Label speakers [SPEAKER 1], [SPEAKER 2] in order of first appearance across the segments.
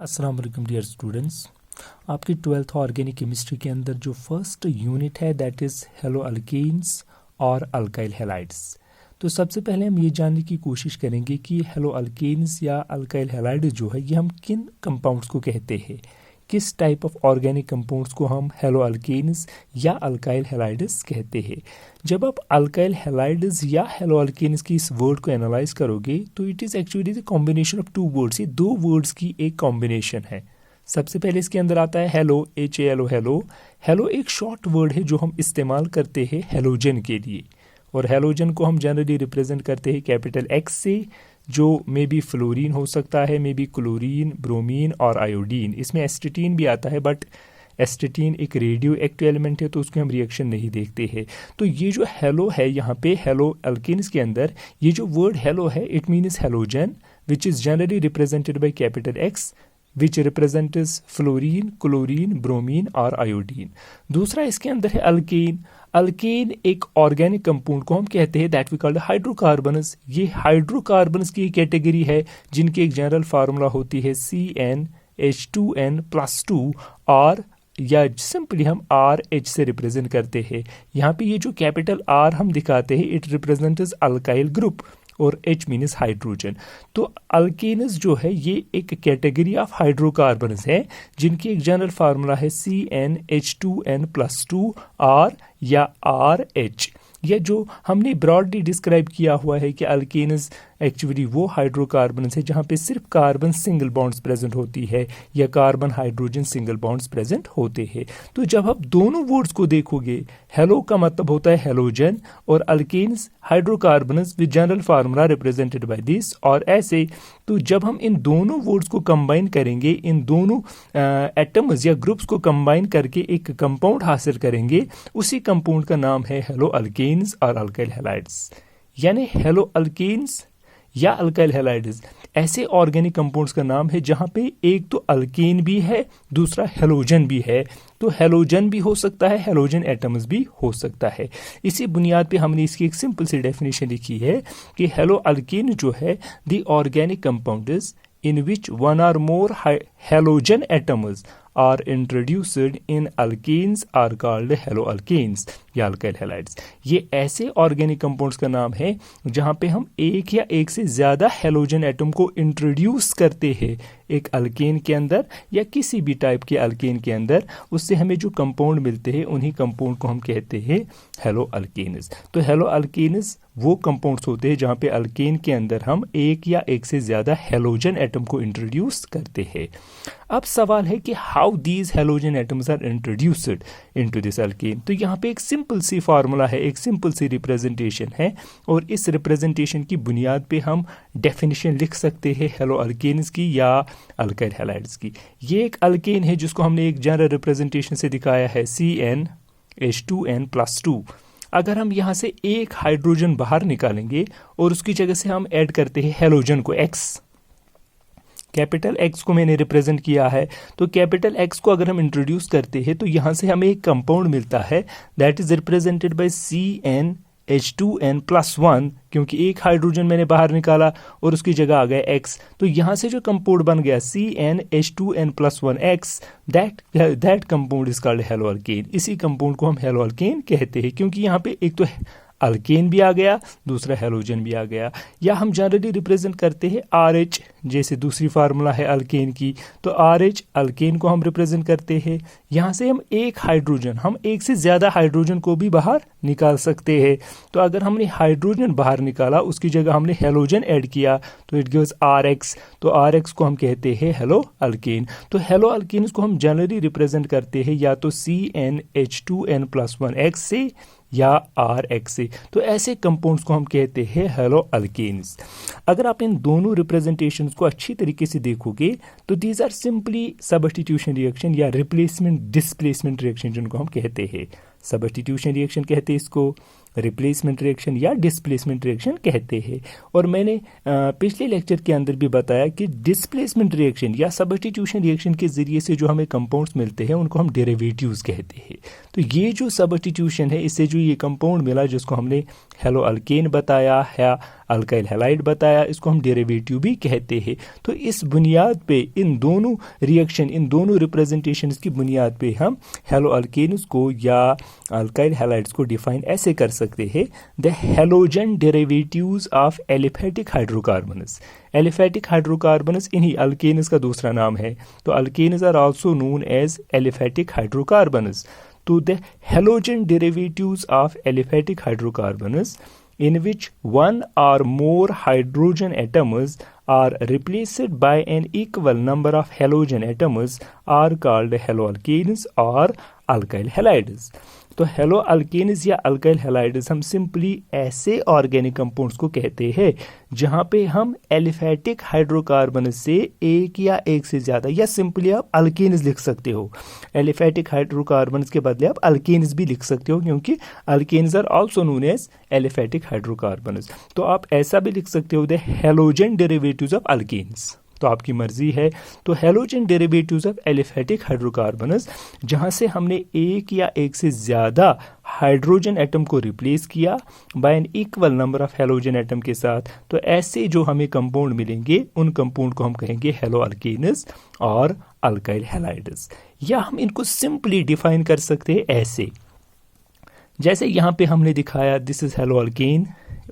[SPEAKER 1] अस्सलाम वालेकुम dear students. आपकी 12th ऑर्गेनिक केमिस्ट्री के अंदर जो फर्स्ट यूनिट है दैट इज़ हेलो अल्केन्स और अल्काइल हैलाइड्स। तो सबसे पहले हम ये जानने की कोशिश करेंगे कि हेलो अल्केन्स या अल्काइल हैलाइड जो है ये हम किन कंपाउंड्स को कहते हैं, किस टाइप ऑफ ऑर्गेनिक कंपाउंड्स को हम हेलो अल्केन्स या अल्काइल हैलाइड्स कहते हैं। जब आप अल्काइल हैलाइड्स या हेलो अल्केन्स की इस वर्ड को एनालाइज करोगे तो it is actually the combination of two words. ये दो वर्ड्स की एक कॉम्बिनेशन है। सबसे पहले इसके अंदर आता है हेलो, HALO, हेलो। हेलो एक शॉर्ट वर्ड है जो हम इस्तेमाल करते हैं हेलोजन के लिए, और हेलोजन को हम जनरली रिप्रेजेंट करते हैं कैपिटल X से, जो मे बी फ्लोरीन हो सकता है, मे बी क्लोरीन, ब्रोमीन और आयोडीन। इसमें एस्टेटीन भी आता है, बट एस्टेटीन एक रेडियो एक्टिव एलिमेंट है तो उसके हम रिएक्शन नहीं देखते हैं। तो ये जो हेलो है यहाँ पे हेलो अल्केन्स के अंदर ये जो वर्ड हेलो है it means halogen which is generally represented by capital X which represents fluorine, chlorine, bromine और आयोडीन। दूसरा इसके अंदर है अल्केन। अल्केन एक ऑर्गेनिक कंपाउंड को हम कहते हैं दैट वी कॉल्ड हाइड्रोकार्बन्स। ये हाइड्रोकार्बन्स की कैटेगरी है जिनकी एक जनरल फार्मूला होती है CnH2n+2 और या सिंपली हम RH से रिप्रेजेंट करते हैं। यहाँ पे ये जो कैपिटल R हम दिखाते हैं इट रिप्रेजेंट्स अल्काइल ग्रुप और H मीन्स हाइड्रोजन। तो अल्केन्स जो है ये एक कैटेगरी ऑफ हाइड्रोकार्बन्स है जिनकी एक जनरल फार्मूला है CnH2n+2 R या RH। या जो हमने ब्रॉडली डिस्क्राइब किया हुआ है कि अल्केन्स एक्चुअली वो हाइड्रोकार्बन्स है जहाँ पे सिर्फ कार्बन सिंगल बॉन्ड्स प्रेजेंट होती है या carbon hydrogen single bonds present होते हैं। तो जब आप दोनों वर्ड्स को देखोगे, हेलो का मतलब होता है हेलोजन और alkanes hydrocarbons with general formula represented by this, और ऐसे तो जब हम इन दोनों वर्ड्स को कंबाइन करेंगे, इन दोनों एटम्स या ग्रुप्स को कंबाइन करके एक कंपाउंड हासिल करेंगे, उसी कंपाउंड का नाम है हेलो अल्केन्स और अल्काइल हैलाइड्स। यानी हेलो अल्केन्स या अल्काइल हैलाइड्स ऐसे ऑर्गेनिक कंपाउंड्स का नाम है जहाँ पे एक तो अल्केन भी है, दूसरा हेलोजन भी है। तो हेलोजन भी हो सकता है, हेलोजन एटम्स भी हो सकता है। इसी बुनियाद पे हमने इसकी एक सिंपल सी डेफिनेशन लिखी है कि हेलो अल्केन जो है the organic compounds in which one or more halogen atoms are introduced in alkenes are called haloalkenes या अल्काइल हैलाइड्स। ये ऐसे ऑर्गेनिक कंपाउंड्स का नाम है जहाँ पे हम एक या एक से ज़्यादा हेलोजन एटम को इंट्रोड्यूस करते हैं एक अल्केन के अंदर या किसी भी टाइप के अल्केन के अंदर, उससे हमें जो कंपाउंड मिलते हैं उन्हीं कंपाउंड को हम कहते हैं हेलो अल्केन्स। तो हेलो अल्केन्स वो कंपाउंड्स होते हैं जहाँ पे अल्केन के अंदर हम एक या एक से ज़्यादा हेलोजन एटम को इंट्रोड्यूस करते हैं। अब सवाल है कि how these halogen atoms are introduced into this alkane. तो यहाँ पे एक सिंपल सी फार्मूला है, एक सिंपल सी रिप्रेजेंटेशन है, और इस रिप्रेजेंटेशन की बुनियाद पे हम डेफिनेशन लिख सकते हैं हेलो अल्केन्स की या अल्काइल हैलाइड्स की। ये एक अल्केन है जिसको हमने एक जनरल रिप्रेजेंटेशन से दिखाया है CnH2n+2। अगर हम यहाँ से एक हाइड्रोजन बाहर निकालेंगे और उसकी जगह से हम ऐड करते हैं हेलोजन को X, कैपिटल X को मैंने रिप्रेजेंट किया है, तो कैपिटल X को अगर हम इंट्रोड्यूस करते हैं तो यहाँ से हमें एक कंपाउंड मिलता है that is represented by CnH2n+1, क्योंकि एक हाइड्रोजन मैंने बाहर निकाला और उसकी जगह आ गया X। तो यहाँ से जो कंपाउंड बन गया CnH2n+1X, that compound is called hello alkane. इसी कंपाउंड को हम हेलो अल्केन कहते हैं क्योंकि यहाँ पे एक तो अल्केन भी आ गया, दूसरा हेलोजन भी आ गया। या हम जनरली रिप्रेजेंट करते हैं RH, जैसे दूसरी फार्मूला है अल्केन की, तो RH अल्केन को हम रिप्रेजेंट करते हैं। यहाँ से हम एक हाइड्रोजन, हम एक से ज़्यादा हाइड्रोजन को भी बाहर निकाल सकते हैं। तो अगर हमने हाइड्रोजन बाहर निकाला, उसकी जगह हमने हेलोजन ऐड किया तो इट गिव्स RH। तो RH को हम कहते हैं हेलो अल्केन। तो हेलो अल्केन्स को हम जनरली रिप्रेजेंट करते हैं या तो CnH2n+1X से या RH से। तो ऐसे कंपाउंड्स को हम कहते हैं हेलो अल्केन्स। अगर आप इन दोनों रिप्रेजेंटेशंस को अच्छी तरीके से देखोगे तो these are simply substitution reaction या रिप्लेसमेंट डिस्प्लेसमेंट रिएक्शन जिनको हम कहते हैं। सब्स्टिट्यूशन रिएक्शन कहते हैं इसको, रिप्लेसमेंट रिएक्शन या डिस्प्लेसमेंट रिएक्शन कहते हैं। और मैंने पिछले लेक्चर के अंदर भी बताया कि डिस्प्लेसमेंट रिएक्शन या सब्स्टिट्यूशन रिएक्शन के ज़रिए से जो हमें कंपाउंड्स मिलते हैं उनको हम डेरिवेटिव्स कहते हैं। तो ये जो सब्स्टिट्यूशन है, इससे जो ये कंपाउंड मिला जिसको हमने हेलो अल्केन बताया या अल्काइल हैलाइड बताया, इसको हम डेरिवेटिव भी कहते हैं। तो इस बुनियाद पे इन दोनों रिएक्शन, इन दोनों रिप्रेजेंटेशंस की बुनियाद पे हम हेलो अल्केन्स को या अल्काइल हैलाइड्स को डिफाइन ऐसे कर सकते हैं, the halogen derivatives of aliphatic hydrocarbons. Aliphatic hydrocarbons इन्हीं अल्केन्स का दूसरा नाम है। तो alkanes are also known as aliphatic hydrocarbons. तो the halogen derivatives of aliphatic hydrocarbons in which one or more hydrogen atoms are replaced by an equal number of halogen atoms are called haloalkanes or alkyl halides। तो hello alkanes या alkyl halides हम simply ऐसे organic compounds को कहते हैं जहाँ पे हम एलिफेटिक हाइड्रोकार्बन से एक या एक से ज़्यादा, या सिंपली आप अल्केन्स लिख सकते हो। एलिफेटिक हाइड्रोकार्बन्स के बदले आप अल्केन्स भी लिख सकते हो, क्योंकि alkanes are also known as aliphatic hydrocarbons. तो आप ऐसा भी लिख सकते हो the halogen derivatives of alkanes, तो आपकी मर्जी है। तो halogen derivatives of aliphatic hydrocarbons, जहाँ से हमने एक या एक से ज़्यादा हाइड्रोजन एटम को रिप्लेस किया by an equal number of halogen atom के साथ, तो ऐसे जो हमें कंपाउंड मिलेंगे उन कंपाउंड को हम कहेंगे हेलो अल्केन्स और अल्काइल हैलाइड्स। या हम इनको सिंपली डिफाइन कर सकते हैं ऐसे, जैसे यहाँ पे हमने दिखाया दिस इज हेलो अल्केन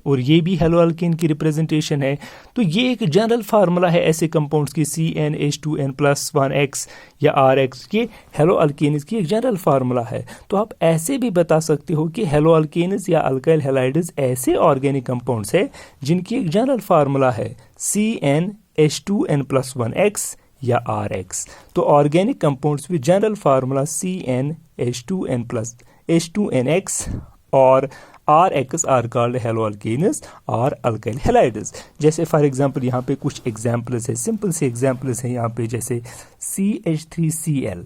[SPEAKER 1] और ये भी हेलो अल्केन की रिप्रेजेंटेशन है। तो ये एक जनरल फार्मूला है ऐसे कंपाउंड्स की CnH2n+1x या RX, ये हेलो अल्केन्स की एक जनरल फार्मूला है। तो आप ऐसे भी बता सकते हो कि हेलो अल्केन्स या अल्काइल हैलाइड्स ऐसे ऑर्गेनिक कंपाउंड्स है जिनकी एक जनरल फार्मूला है CnH2n+1x या RX। तो organic compounds with general formula CnH2n+H2nx और RX are called halo alkanes और अल्काइल हैलाइड्स। जैसे फॉर एग्जांपल यहाँ पे कुछ एग्जांपल्स है, सिंपल से एग्जांपल्स हैं यहाँ पे, जैसे CH3Cl,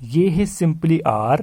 [SPEAKER 1] ये है सिंपली R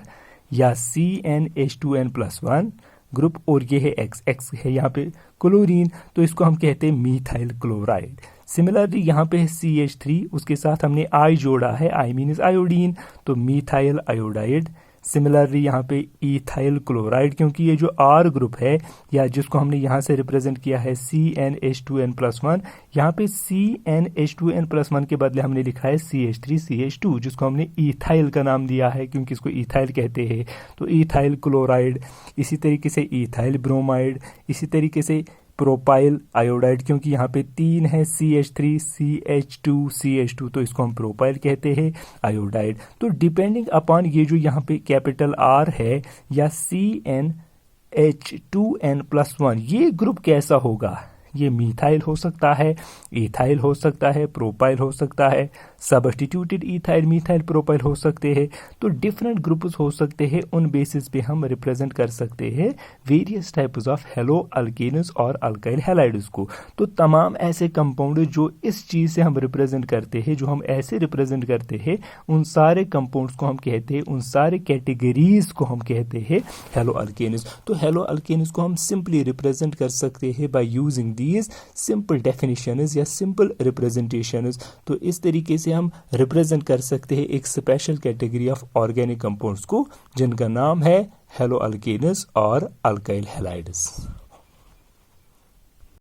[SPEAKER 1] या CnH2n+1 ग्रुप, और ये है X है यहाँ पे क्लोरीन, तो इसको हम कहते हैं मीथाइल क्लोराइड। सिमिलरली यहाँ पे है CH3, उसके साथ हमने I जोड़ा है, I मीन्स आयोडीन, तो मीथाइल आयोडाइड। सिमिलरली यहाँ पे इथाइल क्लोराइड, क्योंकि ये जो R ग्रुप है या जिसको हमने यहाँ से रिप्रेजेंट किया है CnH2n+1, यहाँ पे CnH2n+1 के बदले हमने लिखा है CH3CH2, जिसको हमने इथाइल का नाम दिया है क्योंकि इसको इथाइल कहते हैं। तो इथाइल क्लोराइड, इसी तरीके से इथाइल ब्रोमाइड, इसी तरीके से प्रोपाइल आयोडाइड, क्योंकि यहाँ पे 3 है CH3 CH2 CH2, तो इसको हम प्रोपाइल कहते हैं आयोडाइड। तो डिपेंडिंग अपॉन ये जो यहाँ पे कैपिटल R है या CnH2n+1, ये ग्रुप कैसा होगा, ये मीथाइल हो सकता है, इथाइल हो सकता है, प्रोपाइल हो सकता है, सब्स्टिट्यूटेड इथाइल मीथाइल प्रोपाइल हो सकते हैं। तो डिफरेंट ग्रुप्स हो सकते हैं, उन बेसिस पे हम रिप्रेजेंट कर सकते हैं various types of halo alkanes और अल्काइल हैलाइड्स को। तो तमाम ऐसे कंपाउंड जो इस चीज़ से हम रिप्रेजेंट करते हैं, जो हम ऐसे रिप्रेजेंट करते हैं, उन सारे कंपाउंड्स को हम कहते हैं, उन सारे कैटेगरीज को हम कहते हैं हेलो अल्केन्स। तो हेलो अल्केन्स को हम सिंपली रिप्रेजेंट कर सकते हैं by using these simple definitions या सिंपल रिप्रेजेंटेशंस। तो इस तरीके से हम रिप्रेजेंट कर सकते हैं एक special category of organic compounds को, जिनका नाम है हेलो अल्केन्स और अल्काइल हैलाइड्स।